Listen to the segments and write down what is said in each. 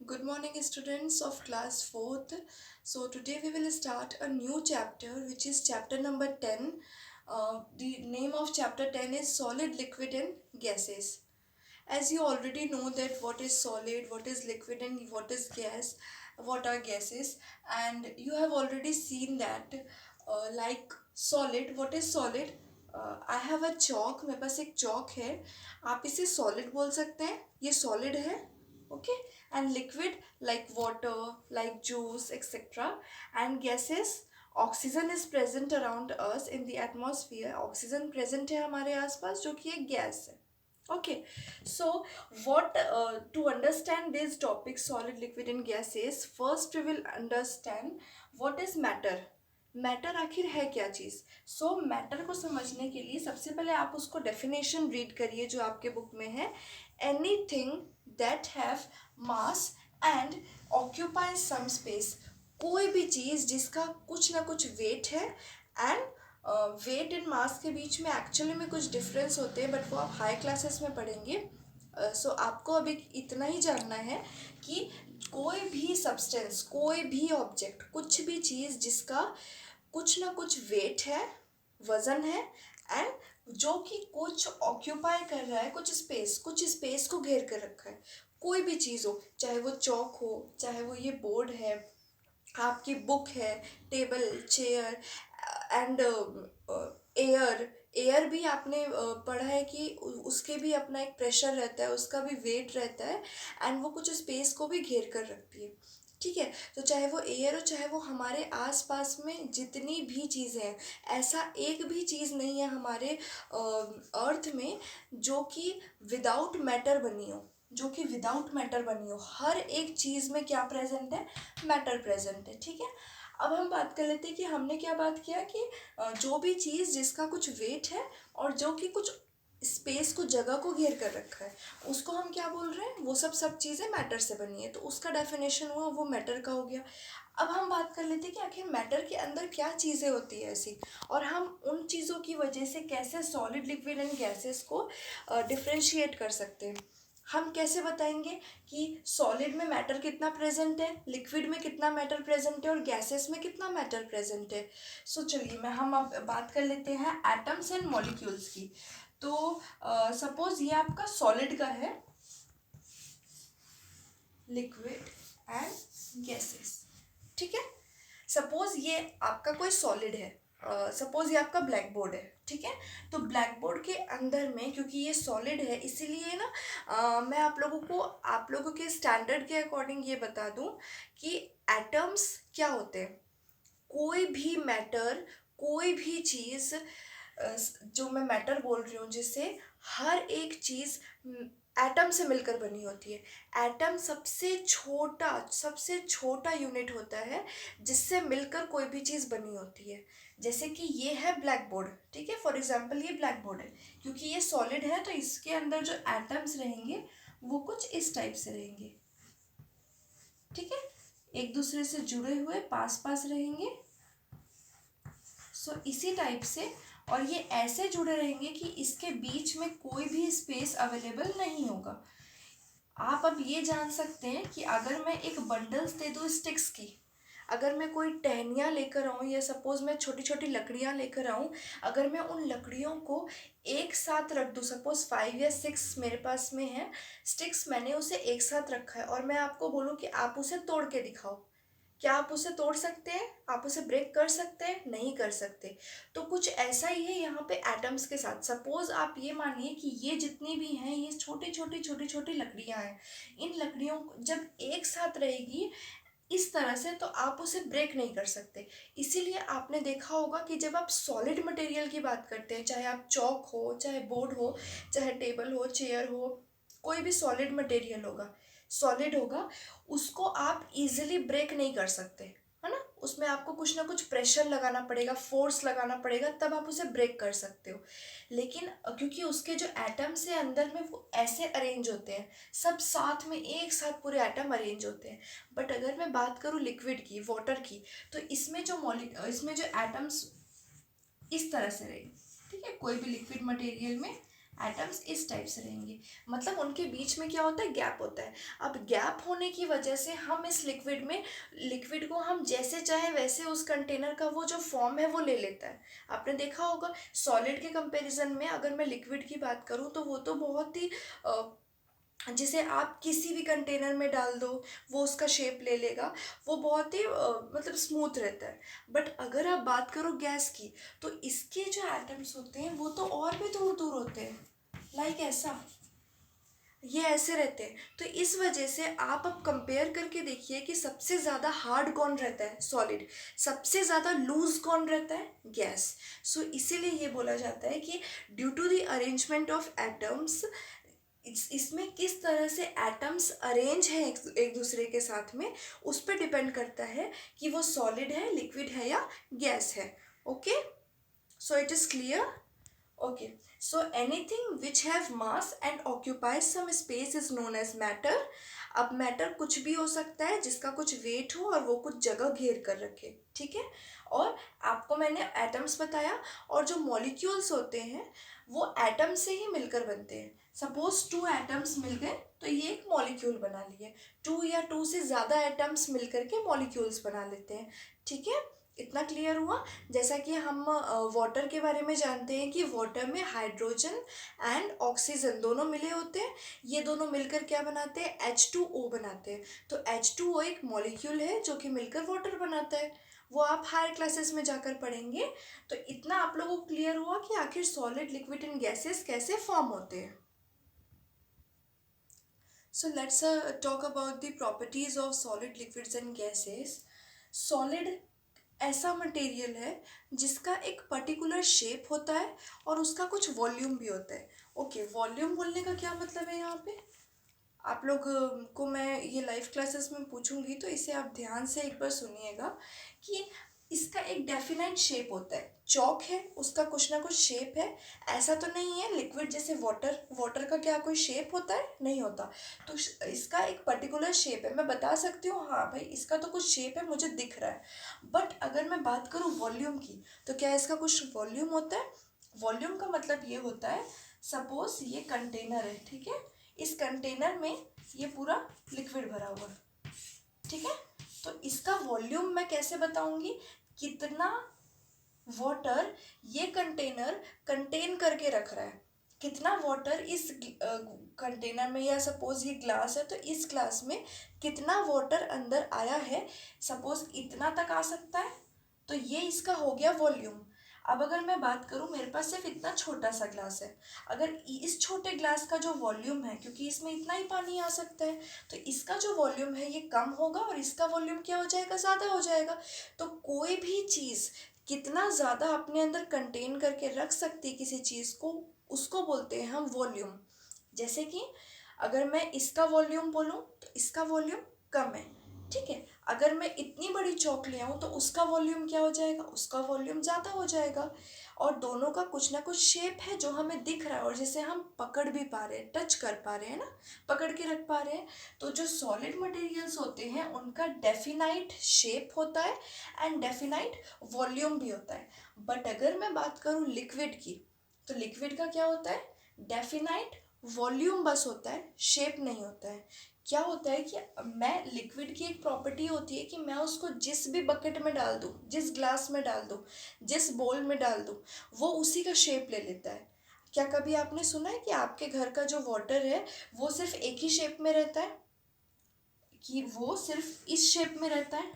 Good morning, students of class 4th. So, today we will start a new chapter, which is chapter number 10. The name of chapter 10 is Solid, Liquid, and Gases. As you already know that what is solid, what is liquid, and what is gas, what are gases, and you have already seen that like solid, what is solid? I have a chalk, मेरे पास एक चौक है, आप इसे solid बोल सकते हैं, ये सॉलिड है. Okay. And liquid like water, like juice etcetera. And gases, oxygen is present around us in the atmosphere. Oxygen present है हमारे आसपास जो कि एक गैस है. Okay, so what to understand this topic solid, liquid and gases, first we will understand what is matter. Matter आखिर है क्या चीज़. सो मैटर को समझने के लिए सबसे पहले आप उसको डेफिनेशन रीड करिए जो आपके बुक में है. Anything that have mass and occupy some space. कोई भी चीज़ जिसका कुछ ना कुछ वेट है. एंड वेट एंड मास के बीच में एक्चुअली में कुछ डिफरेंस होते हैं, बट वो आप हाई क्लासेस में पढ़ेंगे. सो आपको अभी इतना ही जानना है कि कोई भी सब्सटेंस, कोई भी ऑब्जेक्ट, कुछ भी चीज़ जिसका कुछ ना कुछ वेट है, वजन है, एंड जो कि कुछ ऑक्यूपाई कर रहा है, कुछ स्पेस को घेर कर रखा है. कोई भी चीज़ हो, चाहे वो चौक हो, चाहे वो ये बोर्ड है, आपकी बुक है, table, chair, and air. Air भी आपने पढ़ा है कि उसके भी अपना एक प्रेशर रहता है, उसका भी वेट रहता है, एंड वो कुछ स्पेस को भी घेर कर रखती है. ठीक है. तो चाहे वो एयर हो, चाहे वो हमारे आसपास में जितनी भी चीज़ें हैं, ऐसा एक भी चीज़ नहीं है हमारे अर्थ में जो कि विदाउट मैटर बनी हो. हर एक चीज़ में क्या प्रेजेंट है? मैटर प्रेजेंट है. ठीक है. अब हम बात कर लेते हैं कि हमने क्या बात किया कि जो भी चीज़ जिसका कुछ वेट है और जो कि कुछ स्पेस को, जगह को घेर कर रखा है, उसको हम क्या बोल रहे हैं? वो सब चीज़ें मैटर से बनी है. तो उसका डेफिनेशन हुआ, वो मैटर का हो गया. अब हम बात कर लेते हैं कि आखिर मैटर के अंदर क्या चीज़ें होती है ऐसी, और हम उन चीज़ों की वजह से कैसे सॉलिड, लिक्विड एंड गैसेस को डिफ्रेंशिएट कर सकते हैं. हम कैसे बताएंगे कि सॉलिड में मैटर कितना प्रेजेंट है, लिक्विड में कितना मैटर प्रेजेंट है, और गैसेस में कितना मैटर प्रेजेंट है. सो चलिए हम अब बात कर लेते हैं एटम्स एंड मॉलिक्यूल्स की. तो सपोज ये आपका सॉलिड का है, लिक्विड एंड गैसेस. ठीक है. सपोज ये आपका कोई सॉलिड है, सपोज ये आपका ब्लैक बोर्ड है. ठीक है. तो ब्लैक बोर्ड के अंदर में, क्योंकि ये सॉलिड है, इसीलिए ना मैं आप लोगों के स्टैंडर्ड के अकॉर्डिंग ये बता दूं कि एटम्स क्या होते हैं. कोई भी मैटर, कोई भी चीज़, जो मैं मैटर बोल रही हूँ, जिससे हर एक चीज़ एटम से मिलकर बनी होती है. एटम सबसे छोटा यूनिट होता है जिससे मिलकर कोई भी चीज़ बनी होती है. जैसे कि ये है ब्लैक बोर्ड. ठीक है. फॉर एग्जांपल ये ब्लैक बोर्ड है, क्योंकि ये सॉलिड है तो इसके अंदर जो एटम्स रहेंगे वो कुछ इस टाइप से रहेंगे. ठीक है. एक दूसरे से जुड़े हुए पास पास रहेंगे. सो इसी टाइप से, और ये ऐसे जुड़े रहेंगे कि इसके बीच में कोई भी स्पेस अवेलेबल नहीं होगा. आप अब ये जान सकते हैं कि अगर मैं एक बंडल्स दे दूँ स्टिक्स की, अगर मैं कोई टहनियाँ लेकर आऊँ, या सपोज मैं छोटी छोटी लकड़ियाँ लेकर आऊँ, अगर मैं उन लकड़ियों को एक साथ रख दूँ, सपोज 5 या 6 मेरे पास में है स्टिक्स, मैंने उसे एक साथ रखा है, और मैं आपको बोलूँ कि आप उसे तोड़ के दिखाओ, क्या आप उसे तोड़ सकते हैं? आप उसे ब्रेक कर सकते हैं? नहीं कर सकते. तो कुछ ऐसा ही है यहाँ पे एटम्स के साथ. सपोज आप ये मानिए कि ये जितनी भी हैं, ये छोटी छोटी लकड़ियाँ हैं. इन लकड़ियों को जब एक साथ रहेगी इस तरह से, तो आप उसे ब्रेक नहीं कर सकते. इसीलिए आपने देखा होगा कि जब आप सॉलिड मटेरियल की बात करते हैं, चाहे आप चौक हो, चाहे बोर्ड हो, चाहे टेबल हो, चेयर हो, कोई भी सॉलिड मटेरियल होगा, सॉलिड होगा, उसको आप इजीली ब्रेक नहीं कर सकते, है ना. उसमें आपको कुछ ना कुछ प्रेशर लगाना पड़ेगा, फोर्स लगाना पड़ेगा, तब आप उसे ब्रेक कर सकते हो. लेकिन क्योंकि उसके जो एटम्स है अंदर में, वो ऐसे अरेंज होते हैं, सब साथ में एक साथ पूरे एटम अरेंज होते हैं. बट अगर मैं बात करूँ लिक्विड की, वाटर की, तो इसमें जो एटम्स इस तरह से रहेंगे. ठीक है. कोई भी लिक्विड मटेरियल में एटम्स इस टाइप से रहेंगे, मतलब उनके बीच में क्या होता है, गैप होता है। अब गैप होने की वजह से हम इस लिक्विड को हम जैसे चाहे वैसे उस कंटेनर का वो जो फॉर्म है वो ले लेता है। आपने देखा होगा सॉलिड के कंपैरिजन में अगर मैं लिक्विड की बात करूँ तो वो तो बहुत ही जिसे आप किसी भी कंटेनर में डाल दो वो उसका शेप ले लेगा, वो बहुत ही मतलब स्मूथ रहता है। बट अगर आप बात करो गैस की तो इसके जो एटम्स होते हैं वो तो और भी दूर दूर होते हैं, लाइक ऐसा, ये ऐसे रहते हैं। तो इस वजह से आप अब कंपेयर करके देखिए कि सबसे ज़्यादा हार्ड कौन रहता है, सॉलिड, सबसे ज़्यादा लूज कौन रहता है, गैस। सो इसीलिए ये बोला जाता है कि due to the arrangement of atoms, इसमें किस तरह से एटम्स अरेंज है एक दूसरे के साथ में, उस पर डिपेंड करता है कि वो सॉलिड है, लिक्विड है या गैस है। Okay, so it is clear. Okay, so anything which have mass and occupies some space is known as matter. अब मैटर कुछ भी हो सकता है जिसका कुछ वेट हो और वो कुछ जगह घेर कर रखे, ठीक है। और आपको मैंने एटम्स बताया, और जो मॉलिक्यूल्स होते हैं वो एटम से ही मिलकर बनते हैं। सपोज 2 एटम्स मिल गए तो ये एक मॉलिक्यूल बना लिए, 2 या 2 से ज़्यादा एटम्स मिल करके मॉलिक्यूल्स बना लेते हैं, ठीक है। इतना क्लियर हुआ। जैसा कि हम वाटर के बारे में जानते हैं कि वाटर में हाइड्रोजन एंड ऑक्सीजन दोनों मिले होते हैं, ये दोनों मिलकर क्या बनाते हैं, H2O बनाते हैं। तो H2O एक मॉलिक्यूल है जो कि मिलकर वाटर बनाता है, वो आप हायर क्लासेस में जाकर पढ़ेंगे। तो इतना आप लोगों को क्लियर हुआ कि आखिर सॉलिड, लिक्विड एंड गैसेस कैसे फॉर्म होते हैं। So let's talk about the properties of solid, liquids and gases. Solid ऐसा मटेरियल है जिसका एक पर्टिकुलर शेप होता है और उसका कुछ वॉल्यूम भी होता है। ओके, वॉल्यूम बोलने का क्या मतलब है यहाँ पे, आप लोग को मैं ये लाइव क्लासेस में पूछूंगी तो इसे आप ध्यान से एक बार सुनिएगा कि इसका एक डेफिनेट शेप होता है। चौक है, उसका कुछ ना कुछ शेप है। ऐसा तो नहीं है लिक्विड जैसे वाटर, वाटर का क्या कोई शेप होता है, नहीं होता। तो इसका एक पर्टिकुलर शेप है, मैं बता सकती हूँ हाँ भाई इसका तो कुछ शेप है, मुझे दिख रहा है। बट अगर मैं बात करूँ वॉल्यूम की तो क्या इसका कुछ वॉल्यूम होता है। वॉल्यूम का मतलब ये होता है, सपोज ये कंटेनर है, ठीक है, इस कंटेनर में ये पूरा लिक्विड भरा हुआ है, ठीक है। तो इसका वॉल्यूम मैं कैसे बताऊंगी, कितना वाटर ये कंटेनर कंटेन करके रख रहा है, कितना वाटर इस कंटेनर में, या सपोज ये ग्लास है तो इस ग्लास में कितना वाटर अंदर आया है, सपोज इतना तक आ सकता है, तो ये इसका हो गया वॉल्यूम। अब अगर मैं बात करूं मेरे पास सिर्फ इतना छोटा सा ग्लास है, अगर इस छोटे ग्लास का जो वॉल्यूम है, क्योंकि इसमें इतना ही पानी आ सकता है, तो इसका जो वॉल्यूम है ये कम होगा और इसका वॉल्यूम क्या हो जाएगा, ज़्यादा हो जाएगा। तो कोई भी चीज़ कितना ज़्यादा अपने अंदर कंटेन करके रख सकती है किसी चीज़ को, उसको बोलते हैं हम वॉल्यूम। जैसे कि अगर मैं इसका वॉल्यूम बोलूँ तो इसका वॉल्यूम कम है, ठीक है। अगर मैं इतनी बड़ी चौक ले आऊँ तो उसका वॉल्यूम क्या हो जाएगा, उसका वॉल्यूम ज़्यादा हो जाएगा। और दोनों का कुछ ना कुछ शेप है जो हमें दिख रहा है और जिसे हम पकड़ भी पा रहे हैं, टच कर पा रहे हैं ना, पकड़ के रख पा रहे हैं। तो जो सॉलिड मटेरियल्स होते हैं उनका डेफिनाइट शेप होता है एंड डेफिनाइट वॉल्यूम भी होता है। बट अगर मैं बात करूँ लिक्विड की तो लिक्विड का क्या होता है, डेफिनाइट वॉल्यूम बस होता है, शेप नहीं होता है। क्या होता है कि मैं लिक्विड की एक प्रॉपर्टी होती है कि मैं उसको जिस भी बकेट में डाल दूँ, जिस ग्लास में डाल दूँ, जिस बोल में डाल दूँ, वो उसी का शेप ले लेता है। क्या कभी आपने सुना है कि आपके घर का जो वाटर है वो सिर्फ एक ही शेप में रहता है, कि वो सिर्फ इस शेप में रहता है,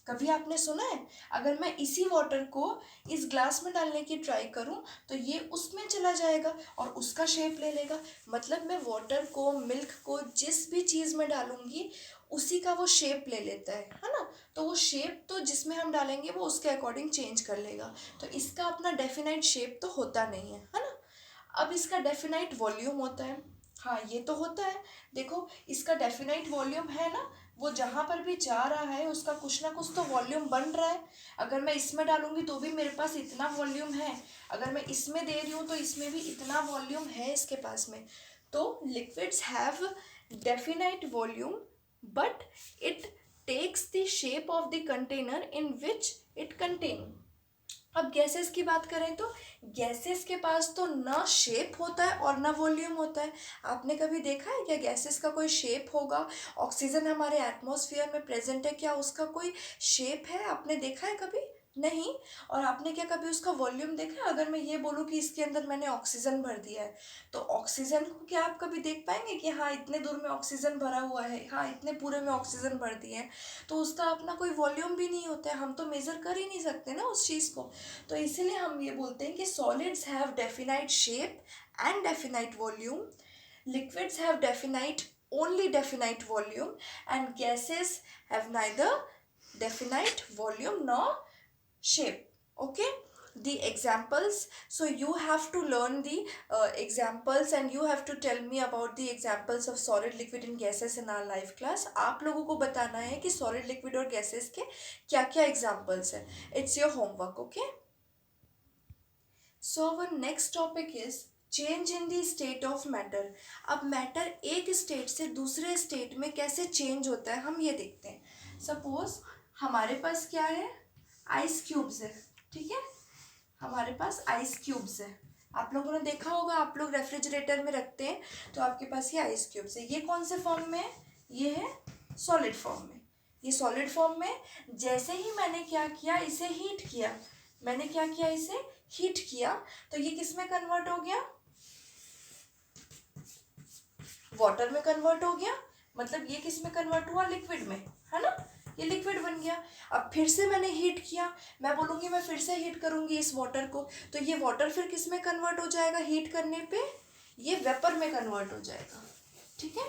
कभी आपने सुना है। अगर मैं इसी वाटर को इस ग्लास में डालने की ट्राई करूं तो ये उसमें चला जाएगा और उसका शेप ले लेगा। मतलब मैं वाटर को, मिल्क को जिस भी चीज़ में डालूंगी उसी का वो शेप ले लेता है ना। तो वो शेप तो जिसमें हम डालेंगे वो उसके अकॉर्डिंग चेंज कर लेगा। तो इसका अपना डेफिनाइट शेप तो होता नहीं है ना। अब इसका डेफिनाइट वॉल्यूम होता है, हाँ ये तो होता है। देखो इसका डेफिनाइट वॉल्यूम है ना, वो जहाँ पर भी जा रहा है उसका कुछ ना कुछ तो वॉल्यूम बन रहा है। अगर मैं इसमें डालूंगी तो भी मेरे पास इतना वॉल्यूम है, अगर मैं इसमें दे रही हूँ तो इसमें भी इतना वॉल्यूम है इसके पास में। तो liquids have definite volume but it takes the shape of the container in which it contain. अब गैसेस की बात करें तो गैसेस के पास तो ना शेप होता है और ना वॉल्यूम होता है। आपने कभी देखा है क्या गैसेस का कोई शेप होगा? ऑक्सीजन हमारे एटमॉस्फेयर में प्रेजेंट है, क्या उसका कोई शेप है? आपने देखा है कभी? नहीं। और आपने क्या कभी उसका वॉल्यूम देखा है? अगर मैं ये बोलूँ कि इसके अंदर मैंने ऑक्सीजन भर दिया है, तो ऑक्सीजन को क्या आप कभी देख पाएंगे कि हाँ इतने दूर में ऑक्सीजन भरा हुआ है, हाँ इतने पूरे में ऑक्सीजन भर दिए हैं? तो उसका अपना कोई वॉल्यूम भी नहीं होता है, हम तो मेज़र कर ही नहीं सकते ना उस चीज़ को। तो इसीलिए हम ये बोलते हैं कि solids have definite shape and definite volume, liquids have definite only definite volume, and gases have neither definite volume nor shape. Okay, the examples, so you have to learn the examples and you have to tell me about the examples of solid, liquid and gases in our life class. आप लोगों को बताना है कि solid, liquid और gases के क्या क्या examples हैं. It's your homework. Okay, so our next topic is change in the state of matter. अब मैटर एक स्टेट से दूसरे स्टेट में कैसे चेंज होता है हम ये देखते हैं. सपोज हमारे पास क्या है, आइस क्यूब्स है. ठीक है, हमारे पास आइस क्यूब्स है. आप लोगों ने देखा होगा, आप लोग रेफ्रिजरेटर में रखते हैं तो आपके पास ये आइस क्यूब्स है. ये कौन से फॉर्म में है? ये है सॉलिड फॉर्म में. ये सॉलिड फॉर्म में जैसे ही मैंने क्या किया, इसे हीट किया. मैंने क्या किया, इसे हीट किया, तो ये किस में कन्वर्ट हो गया? वाटर में कन्वर्ट हो गया. मतलब ये किस में कन्वर्ट हुआ? लिक्विड में, है ना. ये लिक्विड बन गया. अब फिर से मैंने हीट किया, मैं बोलूँगी मैं फिर से हीट करूँगी इस वाटर को, तो ये वाटर फिर किस में कन्वर्ट हो जाएगा? हीट करने पे ये वेपर में कन्वर्ट हो जाएगा. ठीक है,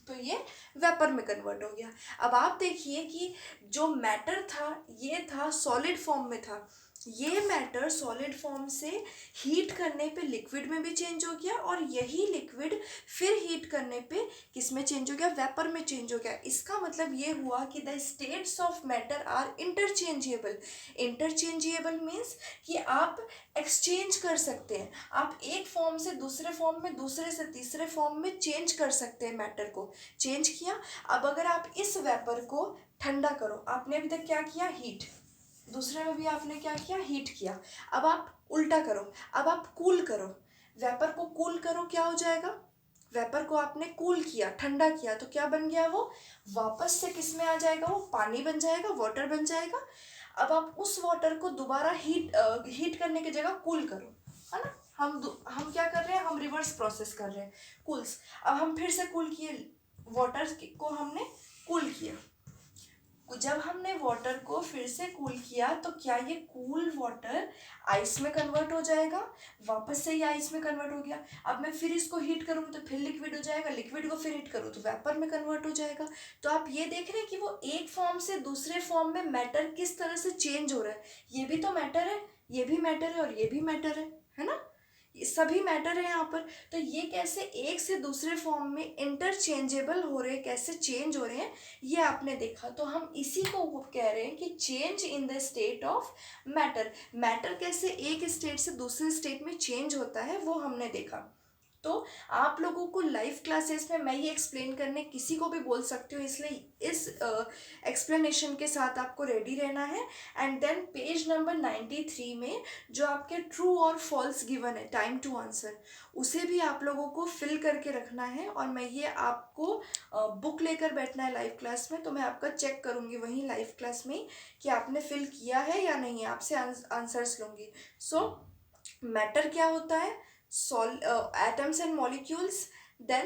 तो ये वेपर में कन्वर्ट हो गया. अब आप देखिए कि जो मैटर था ये था सॉलिड फॉर्म में था. ये मैटर सॉलिड फॉर्म से हीट करने पे लिक्विड में भी चेंज हो गया, और यही लिक्विड फिर हीट करने पे किस में चेंज हो गया? वेपर में चेंज हो गया. इसका मतलब ये हुआ कि the states of matter are interchangeable. Interchangeable means कि आप एक्सचेंज कर सकते हैं. आप एक फॉर्म से दूसरे फॉर्म में, दूसरे से तीसरे फॉर्म में चेंज कर सकते हैं. मैटर को चेंज किया. अब अगर आप इस वेपर को ठंडा करो, आपने अभी तक क्या किया? हीट. दूसरे में भी आपने क्या किया? हीट किया. अब आप उल्टा करो, अब आप कूल करो. वेपर को कूल करो, क्या हो जाएगा? वेपर को आपने कूल किया, ठंडा किया, तो क्या बन गया? वो वापस से किस में आ जाएगा? वो पानी बन जाएगा, वाटर बन जाएगा. अब आप उस वाटर को दोबारा हीट करने की जगह कूल करो, है ना. हम क्या कर रहे हैं? हम रिवर्स प्रोसेस कर रहे हैं. कूल्स. अब हम फिर से कूल किए, वाटर को हमने कूल किया. जब हमने वाटर को फिर से कूल किया तो क्या ये कूल वाटर आइस में कन्वर्ट हो जाएगा? वापस से ये आइस में कन्वर्ट हो गया. अब मैं फिर इसको हीट करूँगी तो फिर लिक्विड हो जाएगा. लिक्विड को फिर हीट करूँ तो वेपर में कन्वर्ट हो जाएगा. तो आप ये देख रहे हैं कि वो एक फॉर्म से दूसरे फॉर्म में मैटर किस तरह से चेंज हो रहा है. ये भी तो मैटर है, ये भी मैटर है, और ये भी मैटर है ना. ये सभी मैटर है यहाँ पर. तो ये कैसे एक से दूसरे फॉर्म में इंटरचेंजेबल हो रहे हैं, कैसे चेंज हो रहे हैं, ये आपने देखा. तो हम इसी को कह रहे हैं कि change in the state of matter. Matter कैसे एक स्टेट से दूसरे स्टेट में चेंज होता है वो हमने देखा. तो आप लोगों को लाइव क्लासेस में मैं ये एक्सप्लेन करने किसी को भी बोल सकती हूँ, इसलिए इस एक्सप्लेनेशन के साथ आपको रेडी रहना है. एंड देन पेज नंबर 93 में जो आपके ट्रू और फॉल्स गिवन है, टाइम टू आंसर, उसे भी आप लोगों को फिल करके रखना है. और मैं ये आपको बुक लेकर बैठना है लाइव क्लास में, तो मैं आपका चेक करूँगी वहीं लाइव क्लास में कि आपने फिल किया है या नहीं. आपसे आंसर्स लूँगी. सो मैटर क्या होता है? Atoms and molecules, then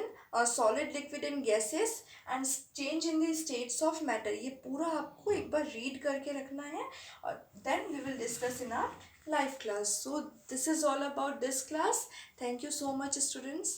solid, liquid and gases, and change in the states of matter. ये पूरा आपको एक बार रीड करके रखना है, और then we will discuss in our live class. So this is all about this class. Thank you so much, students.